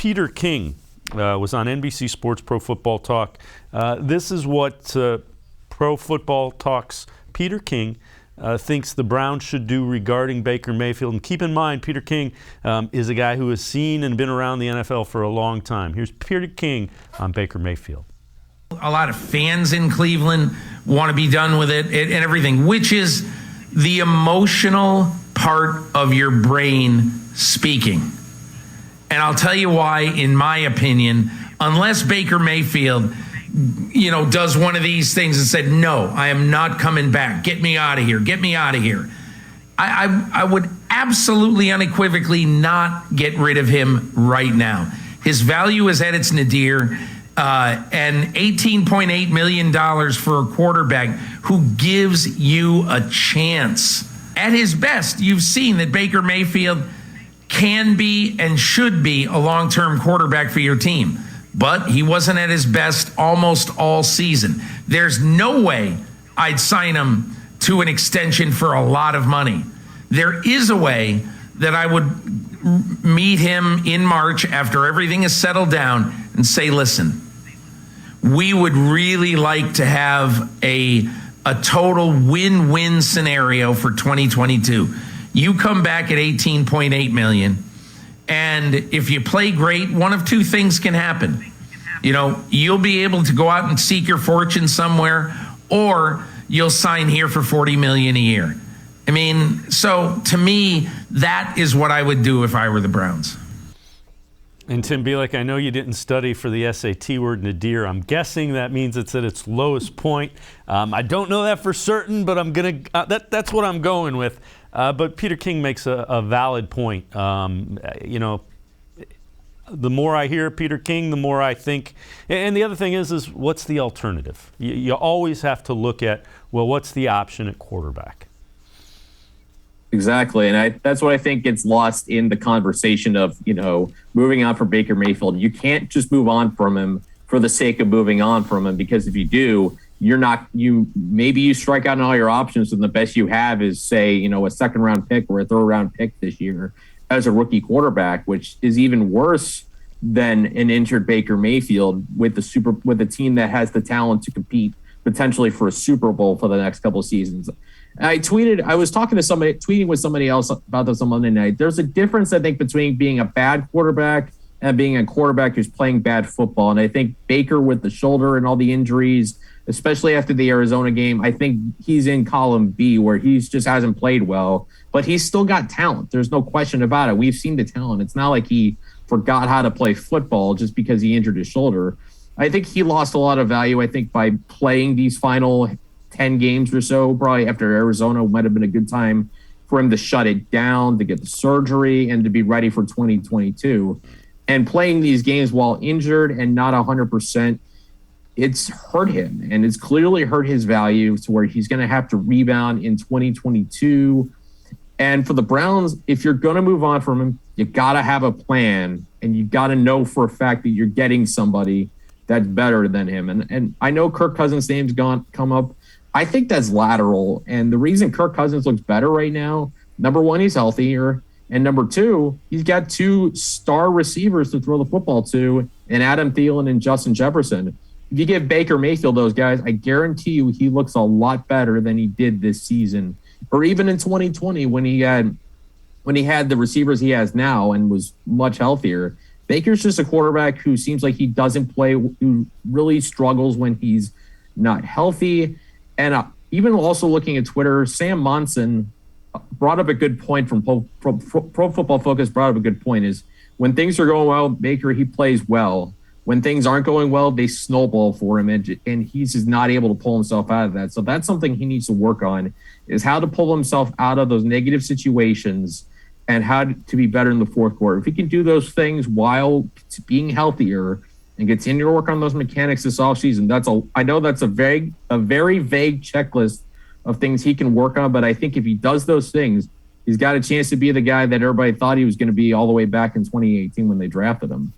Peter King was on NBC Sports Pro Football Talk. This is what Pro Football Talk's Peter King thinks the Browns should do regarding Baker Mayfield. And keep in mind, Peter King is a guy who has seen and been around the NFL for a long time. Here's Peter King on Baker Mayfield. A lot of fans in Cleveland want to be done with it and everything, which is the emotional part of your brain speaking. And I'll tell you why, in my opinion, unless Baker Mayfield, does one of these things and said, no, I am not coming back. Get me out of here. Get me out of here. I would absolutely unequivocally not get rid of him right now. His value is at its nadir. And $18.8 million for a quarterback who gives you a chance. At his best, you've seen that Baker Mayfield can be and should be a long-term quarterback for your team. But he wasn't at his best almost all season. There's no way I'd sign him to an extension for a lot of money. There is a way that I would meet him in March after everything is settled down and say, listen, we would really like to have a total win-win scenario for 2022. You come back at $18.8 million, and if you play great, one of two things can happen. You'll be able to go out and seek your fortune somewhere, or you'll sign here for $40 million a year. So to me, that is what I would do if I were the Browns. And Tim Bielik, I know you didn't study for the SAT word nadir. I'm guessing that means it's at its lowest point. I don't know that for certain, but that's what I'm going with. But Peter King makes a valid point. The more I hear Peter King, the more I think. And the other thing is what's the alternative? You always have to look at, what's the option at quarterback? Exactly. And that's what I think gets lost in the conversation of, moving on from Baker Mayfield. You can't just move on from him for the sake of moving on from him, because if you do, maybe you strike out on all your options and the best you have is, say, a second round pick or a third round pick this year as a rookie quarterback, which is even worse than an injured Baker Mayfield with a team that has the talent to compete potentially for a Super Bowl for the next couple of seasons. I was tweeting with somebody else about this on Monday night. There's a difference, I think, between being a bad quarterback and being a quarterback who's playing bad football. And I think Baker, with the shoulder and all the injuries, especially after the Arizona game, I think he's in column B, where he just hasn't played well, but he's still got talent. There's no question about it. We've seen the talent. It's not like he forgot how to play football just because he injured his shoulder. I think he lost a lot of value, by playing these final 10 games or so, probably after Arizona. Might have been a good time for him to shut it down, to get the surgery, and to be ready for 2022. And playing these games while injured and not 100%, it's hurt him. And it's clearly hurt his value to where he's going to have to rebound in 2022. And for the Browns, if you're going to move on from him, you got to have a plan, and you got to know for a fact that you're getting somebody that's better than him. And I know Kirk Cousins' name's come up. I think that's lateral. And the reason Kirk Cousins looks better right now, number one, he's healthier. And number two, he's got two star receivers to throw the football to, and Adam Thielen and Justin Jefferson. If you give Baker Mayfield those guys, I guarantee you he looks a lot better than he did this season, or even in 2020 when he had the receivers he has now and was much healthier. Baker's just a quarterback who seems like he doesn't play, who really struggles when he's not healthy. And even also looking at Twitter, Sam Monson brought up a good point from Pro Football Focus. Brought up a good point is when things are going well, Baker, he plays well. When things aren't going well, they snowball for him, and he's just not able to pull himself out of that. So that's something he needs to work on, is how to pull himself out of those negative situations and how to be better in the fourth quarter. If he can do those things while being healthier and continue to work on those mechanics this offseason, I know that's a very vague checklist of things he can work on, but I think if he does those things, he's got a chance to be the guy that everybody thought he was going to be all the way back in 2018 when they drafted him.